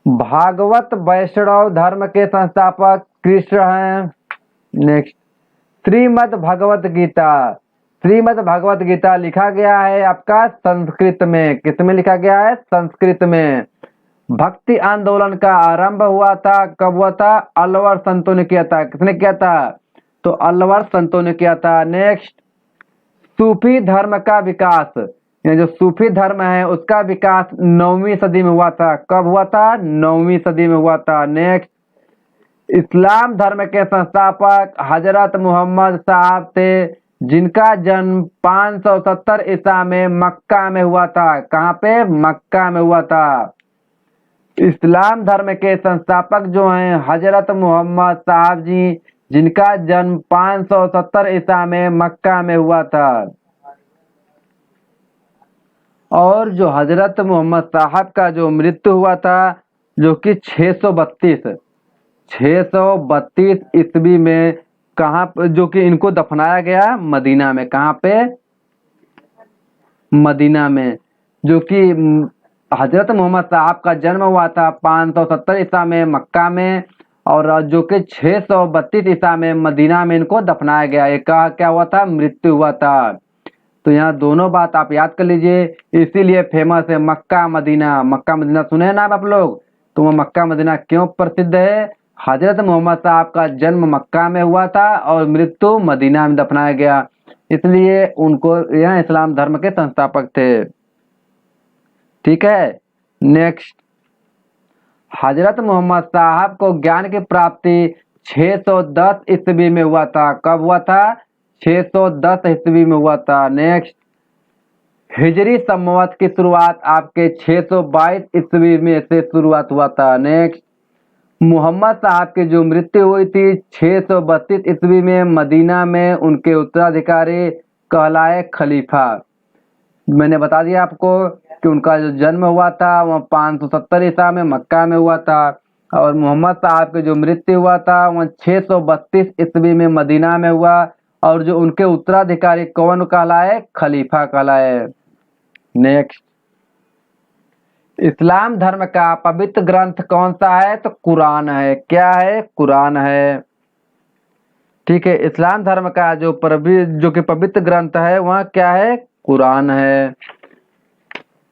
भागवत वैष्णव धर्म के संस्थापक कृष्ण हैं। नेक्स्ट, श्रीमद् भगवत गीता, श्रीमद् भगवत गीता लिखा गया है आपका संस्कृत में, किस में लिखा गया है, संस्कृत में। भक्ति आंदोलन का आरंभ हुआ था, कब हुआ था? अलवर संतों ने किया था। किसने किया था? तो अलवर संतों ने किया था। नेक्स्ट, सूफी धर्म का विकास, ये जो सूफी धर्म है उसका विकास 9वीं सदी में हुआ था। कब हुआ था? 9वीं सदी में हुआ था। नेक्स्ट, इस्लाम धर्म के संस्थापक हजरत मोहम्मद साहब थे, जिनका जन्म 570 ईसा में मक्का में हुआ था। कहाँ पे? मक्का में हुआ था। इस्लाम धर्म के संस्थापक जो हैं हजरत मोहम्मद साहब जी, जिनका जन्म 570 ईसा में मक्का में हुआ था। और जो हजरत मोहम्मद साहब का जो मृत्यु हुआ था, जो कि 632 ईस्वी में, कहाँ जो कि इनको दफनाया गया? मदीना में। कहाँ पे? मदीना में। जो कि हजरत मोहम्मद साहब का जन्म हुआ था 570 ईसा में मक्का में, और जो कि 632 ईसा में मदीना में इनको दफनाया गया। एक का क्या हुआ था? मृत्यु हुआ था। तो यहाँ दोनों बात आप याद कर लीजिए, इसीलिए फेमस है मक्का मदीना। मक्का मदीना सुने हैं ना आप लोग? तो वो मक्का मदीना क्यों प्रसिद्ध है? हजरत मोहम्मद साहब का जन्म मक्का में हुआ था और मृत्यु मदीना में दफनाया गया, इसलिए उनको यह इस्लाम धर्म के संस्थापक थे। ठीक है। नेक्स्ट, हजरत मोहम्मद साहब को ज्ञान की प्राप्ति 610 ईस्वी में हुआ था। कब हुआ था? 610 ईस्वी में हुआ था। नेक्स्ट, हिजरी संवत की शुरुआत आपके 622 ईस्वी में से शुरुआत हुआ था। नेक्स्ट, मोहम्मद साहब की जो मृत्यु हुई थी 632 ईस्वी में मदीना में, उनके उत्तराधिकारी कहलाए खलीफा। मैंने बता दिया आपको कि उनका जो जन्म हुआ था वह 570 ईसा में मक्का में हुआ था, और मोहम्मद साहब की जो मृत्यु हुआ था वह 632 ईस्वी में मदीना में हुआ, और जो उनके उत्तराधिकारी कौन कहलाए? खलीफा कहलाए। नेक्स्ट, इस्लाम धर्म का पवित्र ग्रंथ कौन सा है? तो कुरान है। क्या है? कुरान है। ठीक है। इस्लाम धर्म का जो कि पवित्र ग्रंथ है वह क्या है? कुरान है।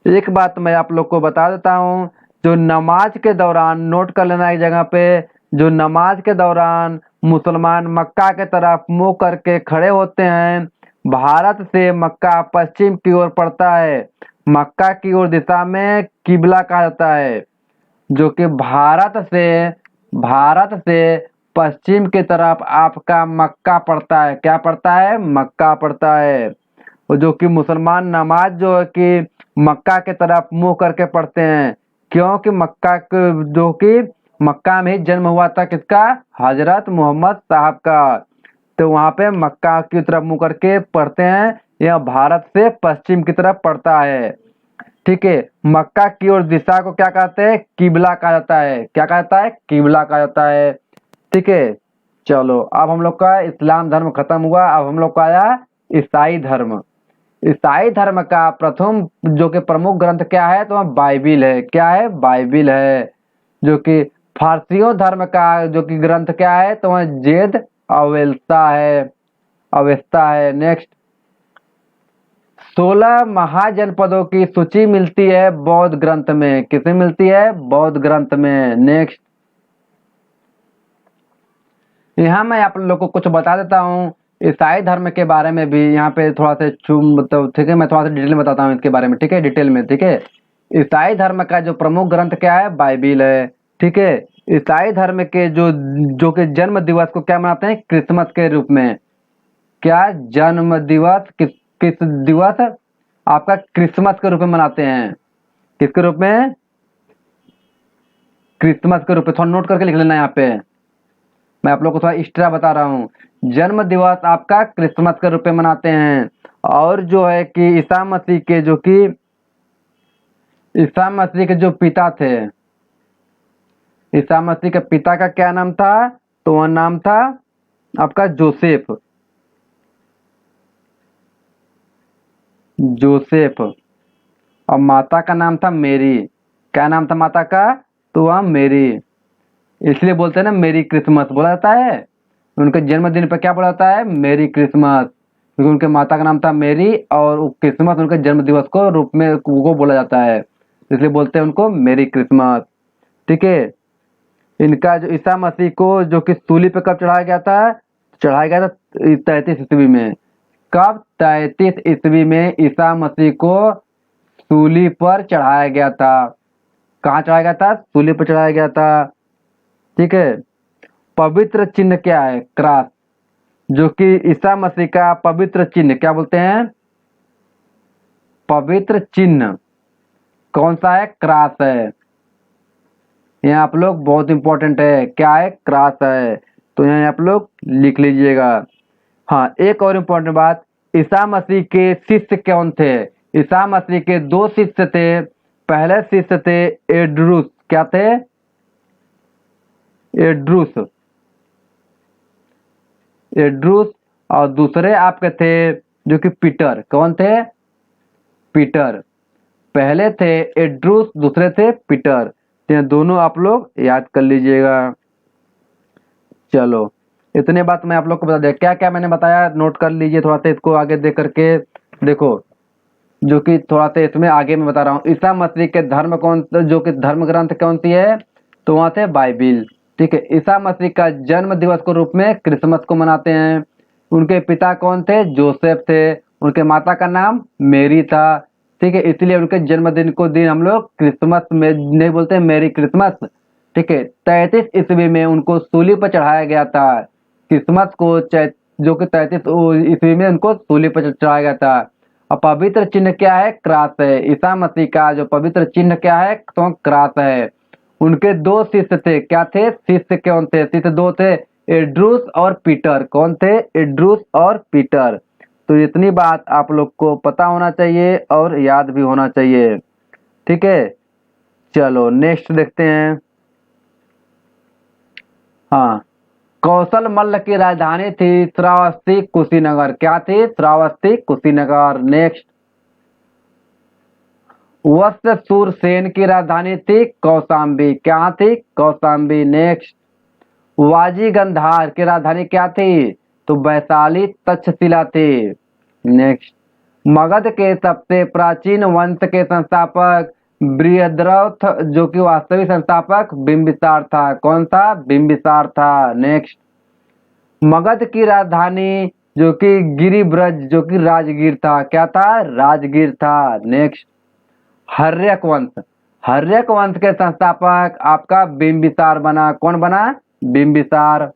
एक बात मैं आप लोग को बता देता हूँ, जो नमाज के दौरान, नोट कर लेना एक जगह पे, जो नमाज के दौरान मुसलमान मक्का के तरफ मुंह करके खड़े होते हैं, भारत से मक्का पश्चिम की ओर पड़ता है, मक्का की ओर दिशा में किबला कहा जाता है, जो कि भारत से पश्चिम की तरफ आपका मक्का पड़ता है। क्या पड़ता है? मक्का पड़ता है। जो कि मुसलमान नमाज जो है कि मक्का के तरफ मुंह करके पढ़ते हैं, क्योंकि जो कि मक्का में ही जन्म हुआ था किसका? हजरत मोहम्मद साहब का। तो वहां पे मक्का की तरफ मुंह करके पढ़ते हैं। यह भारत से पश्चिम की तरफ पड़ता है। ठीक है। मक्का की ओर दिशा को क्या कहते हैं? किबला कहा जाता है। क्या कहा जाता है? किबला कहा जाता है। ठीक है। चलो, अब हम लोग का इस्लाम धर्म खत्म हुआ, अब हम लोग का आया ईसाई धर्म। ईसाई धर्म का प्रथम जो कि प्रमुख ग्रंथ क्या है? तो बाइबिल है। क्या है? बाइबिल है। जो कि फारसियों धर्म का जो कि ग्रंथ क्या है? तो जेद अवेस्ता है। अवेस्ता है। नेक्स्ट, 16 महाजनपदों की सूची मिलती है बौद्ध ग्रंथ में। किसे मिलती है? बौद्ध ग्रंथ में। नेक्स्ट, यहाँ मैं आप लोग को कुछ बता देता हूँ ईसाई धर्म के बारे में भी, यहाँ पे थोड़ा सा मतलब ठीक है, मैं थोड़ा सा डिटेल में बताता हूँ इसके बारे में। ठीक है, डिटेल में। ठीक है। ईसाई धर्म का जो प्रमुख ग्रंथ क्या है? बाइबिल है। ठीक है। ईसाई धर्म के जो कि जन्म दिवस को क्या मनाते हैं? क्रिसमस के रूप में। क्या? जन्म दिवस किस दिवस आपका? क्रिसमस के रूप में मनाते हैं। किसके रूप में? क्रिसमस के रूप में। थोड़ा नोट करके लिख लेना यहाँ पे, मैं आप लोग को थोड़ा एक्स्ट्रा बता रहा हूँ। जन्म दिवस आपका क्रिसमस के रूप में मनाते हैं। और जो है कि ईसा मसीह के जो पिता थे, ईसा मसीह के पिता का क्या नाम था? तो वह नाम था आपका जोसेफ। जोसेफ। और माता का नाम था मेरी। क्या नाम था माता का? तो वह मेरी। इसलिए बोलते हैं ना मेरी क्रिसमस बोला जाता है। उनके जन्मदिन पर क्या बोला जाता है? मेरी क्रिसमस, क्योंकि उनके माता का नाम था मेरी, और क्रिसमस उनके जन्म दिवस को रूप में वो बोला जाता है, इसलिए बोलते हैं उनको मेरी क्रिसमस। ठीक है। इनका जो ईसा मसीह को जो कि सूली पे कब चढ़ाया गया था? चढ़ाया गया था 33 ईस्वी में। कब? 33 ईस्वी में ईसा मसीह को सूली पर चढ़ाया गया था। कहाँ चढ़ाया गया था? सूली पर चढ़ाया गया था। ठीक है। पवित्र चिन्ह क्या है? क्रॉस। जो कि ईसा मसीह का पवित्र चिन्ह क्या बोलते हैं? पवित्र चिन्ह कौन सा है? क्रॉस है। यहाँ आप लोग बहुत इंपॉर्टेंट है, क्या है? क्रॉस है। तो यहाँ आप लोग लिख लीजिएगा। हाँ, एक और इम्पोर्टेंट बात, ईसा मसीह के शिष्य कौन थे? ईसा मसीह के दो शिष्य थे। पहले शिष्य थे एड्रूस। क्या थे? एड्रूस। एड्रूस। और दूसरे आपके थे जो कि पीटर। कौन थे? पीटर। पहले थे एड्रूस, दूसरे थे पीटर। तो दोनों आप लोग याद कर लीजिएगा। चलो, इतने बात मैं आप लोग को बता दिया। क्या क्या मैंने बताया नोट कर लीजिए थोड़ा सा, इसको आगे देख करके देखो। जो कि थोड़ा सा इसमें आगे मैं बता रहा हूँ, ईसा मसीह के धर्म कौन, जो कि धर्म ग्रंथ कौन सी है? तो वहां थे बाइबिल। ठीक है। ईसा मसीह का जन्म दिवस के रूप में क्रिसमस को मनाते हैं। उनके पिता कौन थे? जोसेफ थे। उनके माता का नाम मेरी था। ठीक है। इसलिए उनके जन्मदिन को दिन हम लोग क्रिसमस में नहीं बोलते, मेरी क्रिसमस। ठीक है। 33 ईस्वी में उनको सूली पर चढ़ाया गया था। क्रिसमस को जो कि 33 ईस्वी में उनको सूली पर चढ़ाया गया था। और पवित्र चिन्ह क्या है? क्रॉस है। ईसा मसीह का जो पवित्र चिन्ह क्या है? तो क्रॉस है। उनके दो शिष्य थे। क्या थे? शिष्य कौन थे? शिष्य दो थे, एड्रूस और पीटर। कौन थे? एड्रूस और पीटर। तो इतनी बात आप लोग को पता होना चाहिए और याद भी होना चाहिए। ठीक है। चलो नेक्स्ट देखते हैं। हाँ, कौशल मल्ल की राजधानी थी श्रावस्ती कुशीनगर। क्या थी? श्रावस्ती कुशीनगर। नेक्स्ट, वत्स सूरसेन की राजधानी थी कौशाम्बी। क्या थी? कौशाम्बी। नेक्स्ट, वाजी गंधार की राजधानी क्या थी? तो वैशाली तक्षशिला थी। नेक्स्ट, मगध के सबसे प्राचीन वंश के संस्थापक बृहद्रथ, जो कि वास्तविक संस्थापक बिंबिसार था। कौन था? बिंबिसार था। नेक्स्ट, मगध की राजधानी जो कि गिरिब्रज, जो कि राजगीर था। क्या था? राजगीर था। नेक्स्ट, हर्यक वंश। हर्यक वंश के संस्थापक आपका बिंबिसार बना। कौन बना? बिंबिसार।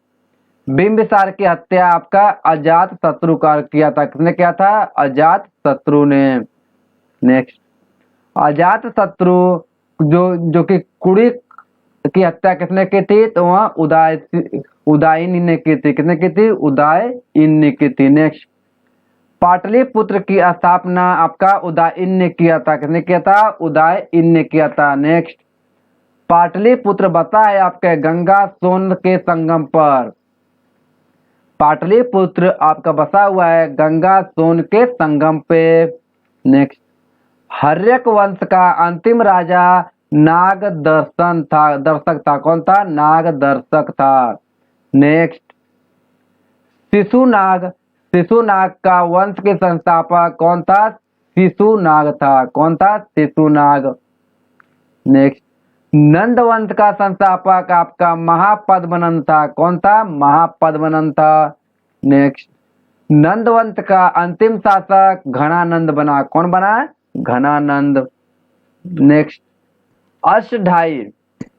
बिंबिसार की हत्या आपका अजात शत्रु का किया था। किसने किया था? अजात शत्रु ने। नेक्स्ट, अजात शत्रु जो कि कुड़ी की हत्या किसने की थी? तो वह उदयन ने की थी। किसने की थी? उदयन ने की थी। नेक्स्ट, पाटलिपुत्र की स्थापना आपका उदयन ने किया था। किसने किया था? उदयन ने किया था। नेक्स्ट, पाटलिपुत्र बसा है आपके गंगा सोन के संगम पर। पाटलिपुत्र आपका बसा हुआ है गंगा सोन के संगम पे। नेक्स्ट, हर्यक वंश का अंतिम राजा नाग दर्शक था। कौन था? नाग दर्शक था। नेक्स्ट, शिशुनाग। शिशुनाग का वंश के संस्थापक कौन था? शिशुनाग था। कौन था? शिशुनाग। नेक्स्ट, नंद वंश का संस्थापक आपका महापद्मनंद था। कौन था? महापद्मनंद था। नेक्स्ट, नंद वंश का अंतिम शासक घनानंद बना। कौन बना? घनानंद। नेक्स्ट, अष्टधाई,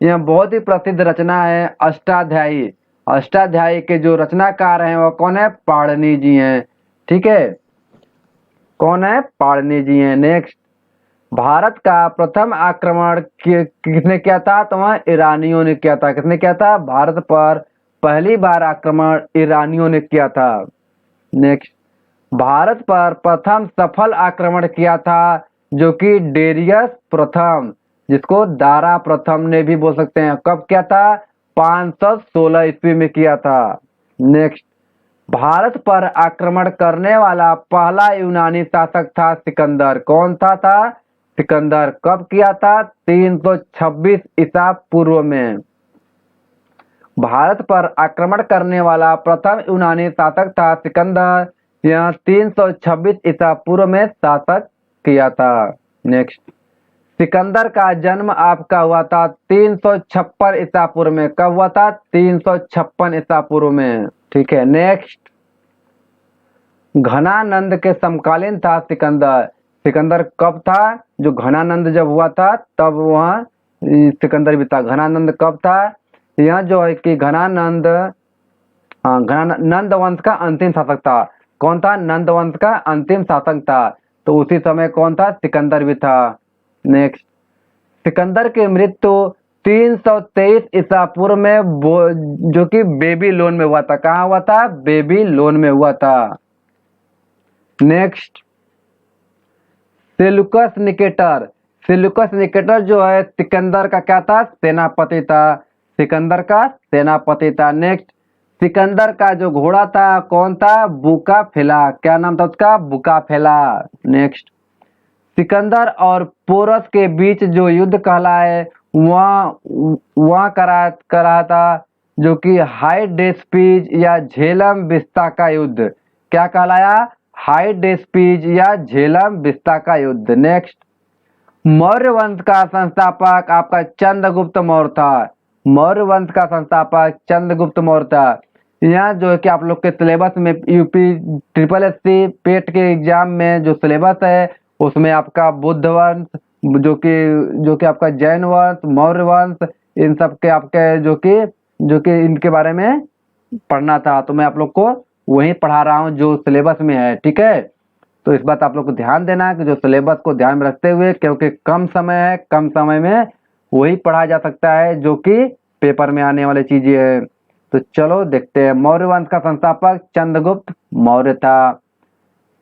यह बहुत ही प्रसिद्ध रचना है अष्टाध्यायी। अष्टाध्यायी के जो रचनाकार हैं वो कौन है? पाणिनि जी हैं। ठीक है। कौन है? पाणिनि जी हैं। नेक्स्ट, भारत का प्रथम आक्रमण किसने किया था? तो वह ईरानियों ने किया था। किसने किया था? भारत पर पहली बार आक्रमण ईरानियों ने किया था। नेक्स्ट, भारत पर प्रथम सफल आक्रमण किया था जो कि डेरियस प्रथम, जिसको दारा प्रथम ने भी बोल सकते हैं। कब किया था? 516 ईस्वी में किया था। नेक्स्ट, भारत पर आक्रमण करने वाला पहला यूनानी शासक था सिकंदर। कौन था? सिकंदर। कब किया था? 326 ईसा पूर्व में। भारत पर आक्रमण करने वाला प्रथम यूनानी शासक था सिकंदर। यह 326 ईसा पूर्व में शासक किया था। नेक्स्ट, सिकंदर का जन्म आपका हुआ था 356 ईसा पूर्व में। कब हुआ था? 356 ईसा पूर्व में। ठीक है, नेक्स्ट, घनानंद के समकालीन था सिकंदर। सिकंदर कब था? जो घनानंद जब हुआ था तब वहाँ सिकंदर भी था। घनानंद कब था? यहाँ जो है कि घनानंद, हाँ, नंद वंश का अंतिम शासक था। कौन था? नंद वंश का अंतिम शासक था। तो उसी समय कौन था? सिकंदर भी था। नेक्स्ट, सिकंदर की मृत्यु 323 ईसा पूर्व में जो कि बेबीलोन में हुआ था। कहाँ हुआ था? बेबीलोन में हुआ था। Next, Seleucus Nicator. Seleucus Nicator जो है सिकंदर का क्या था? सेनापति था। सिकंदर का सेनापति था। नेक्स्ट, सिकंदर का जो घोड़ा था कौन था? बुकाफेला। क्या नाम था उसका? बुकाफेला। नेक्स्ट, सिकंदर और पोरस के बीच जो युद्ध कहलाए वहाँ करा था जो कि हाइडेस्पीज या झेलम बिस्ता का युद्ध। क्या कहलाया? हाइडेस्पीज या झेलम बिस्ता का युद्ध। नेक्स्ट, मौर्य वंश का संस्थापक आपका चंद्रगुप्त मौर्य था। मौर्य वंश का संस्थापक चंद्रगुप्त मौर्य था। यहाँ जो है कि आप लोग के सिलेबस में यूपी SSC पेट के एग्जाम में जो सिलेबस है उसमें आपका बुद्ध वंश जो कि आपका जैन वंश, मौर्य वंश, इन सब के आपके जो कि इनके बारे में पढ़ना था। तो मैं आप लोग को वही पढ़ा रहा हूँ जो सिलेबस में है। ठीक है, तो इस बात आप लोग को ध्यान देना कि जो सिलेबस को ध्यान में रखते हुए, क्योंकि कम समय है, कम समय में वही पढ़ा जा सकता है जो कि पेपर में आने वाली चीजें है। तो चलो देखते हैं। मौर्य वंश का संस्थापक चंद्रगुप्त मौर्य था।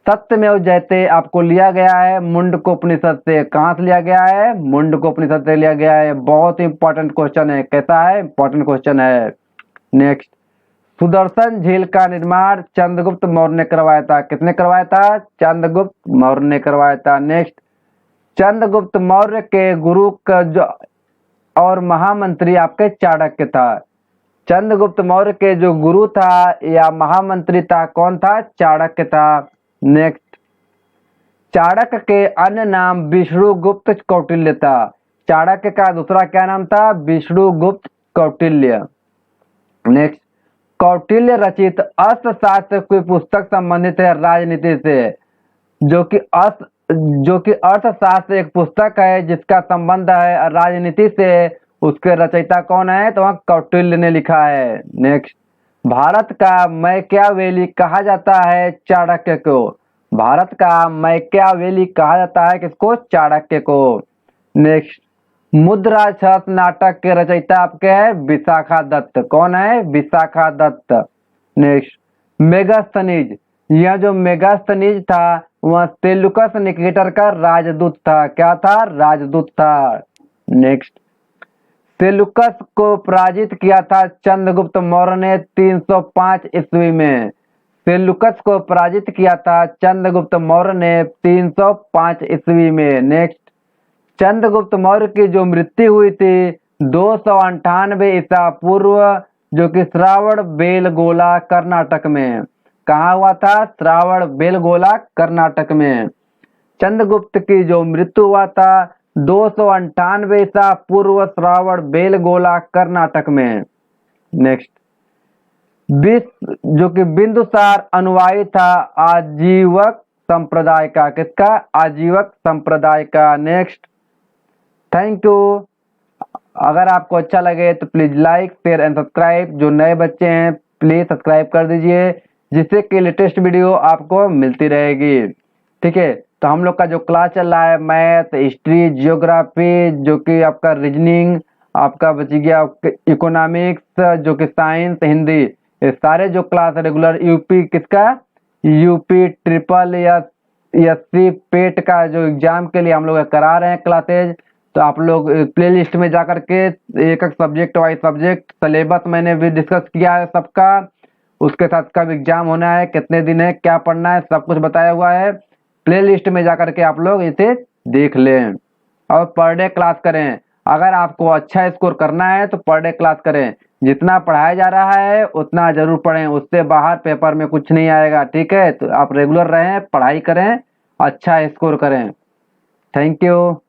सत्यमेव जयते आपको लिया गया है मुंडकोपनिषद से। कहाँ से लिया गया है? मुंडकोपनिषद से लिया गया है। बहुत इंपॉर्टेंट क्वेश्चन है। कैसा है? इंपॉर्टेंट क्वेश्चन है। नेक्स्ट, सुदर्शन झील का निर्माण चंद्रगुप्त मौर्य ने करवाया था। किसने करवाया था? चंद्रगुप्त मौर्य ने करवाया था। नेक्स्ट, चंद्रगुप्त मौर्य के गुरु का जो और महामंत्री आपके चाणक्य था। चंद्रगुप्त मौर्य के जो गुरु था या महामंत्री था कौन था? चाणक्य था। नेक्स्ट, चाणक्य के अन्य नाम विष्णुगुप्त कौटिल्य था। चाणक्य का दूसरा क्या नाम था? विष्णुगुप्त कौटिल्य। नेक्स्ट, कौटिल्य रचित अर्थशास्त्र की पुस्तक संबंधित है राजनीति से। जो कि अर्थशास्त्र एक पुस्तक है जिसका संबंध है राजनीति से। उसके रचयिता कौन है? तो वहाँ कौटिल्य ने लिखा है। नेक्स्ट, भारत का मैकियावेली कहा जाता है चाणक्य को। भारत का मैकियावेली कहा जाता है किसको? चाणक्य को। नेक्स्ट, मुद्राक्षस नाटक के रचयिता आपके हैं विशाखा दत्त। कौन है? विशाखा दत्त। नेक्स्ट, मेगास्थनीज। यह जो मेगास्थनीज था वह सेलुकस निकेटर का राजदूत था। क्या था? राजदूत था। नेक्स्ट, सेलुकस को पराजित किया था चंद्रगुप्त मौर्य ने 305 ईस्वी में। सेलुकस को पराजित किया था चंद्रगुप्त मौर्य ने 305 ईस्वी में। नेक्स्ट, चंद्रगुप्त मौर्य की जो मृत्यु हुई थी 298 ईसा पूर्व जो कि श्रावण बेलगोला कर्नाटक में। कहाँ हुआ था? श्रावण बेलगोला कर्नाटक में। चंद्रगुप्त की जो मृत्यु हुआ था 298 ईसा पूर्व श्रावण बेलगोला कर्नाटक में। नेक्स्ट, जो कि बिंदुसार अनुयायी था आजीवक संप्रदाय का। किसका? आजीवक संप्रदाय का। Next, thank you. अगर आपको अच्छा लगे तो please like, share and subscribe. जो नए बच्चे हैं प्लीज सब्सक्राइब कर दीजिए जिससे कि लेटेस्ट वीडियो आपको मिलती रहेगी। ठीक है, तो हम लोग का जो क्लास चल रहा है मैथ, हिस्ट्री, जियोग्राफी, जो कि आपका रीजनिंग, आपका बच गया इकोनॉमिक्स, जो कि साइंस, हिंदी, ये सारे जो क्लास रेगुलर यूपी किसका? यूपी ट्रिपल SC पेट का जो एग्जाम के लिए हम लोग करा रहे हैं क्लासेज। तो आप लोग प्ले लिस्ट में जाकर के एक एक सब्जेक्ट वाइज सब्जेक्ट सिलेबस मैंने भी डिस्कस किया है सबका। उसके साथ कब एग्जाम होना है, कितने दिन है, क्या पढ़ना है, सब कुछ बताया हुआ है। प्ले लिस्ट में जाकर के आप लोग इसे देख लें और पर डे क्लास करें। अगर आपको अच्छा स्कोर करना है तो पर डे क्लास करें। जितना पढ़ाया जा रहा है उतना जरूर पढ़ें, उससे बाहर पेपर में कुछ नहीं आएगा। ठीक है, तो आप रेगुलर रहें, पढ़ाई करें, अच्छा स्कोर करें। Thank you.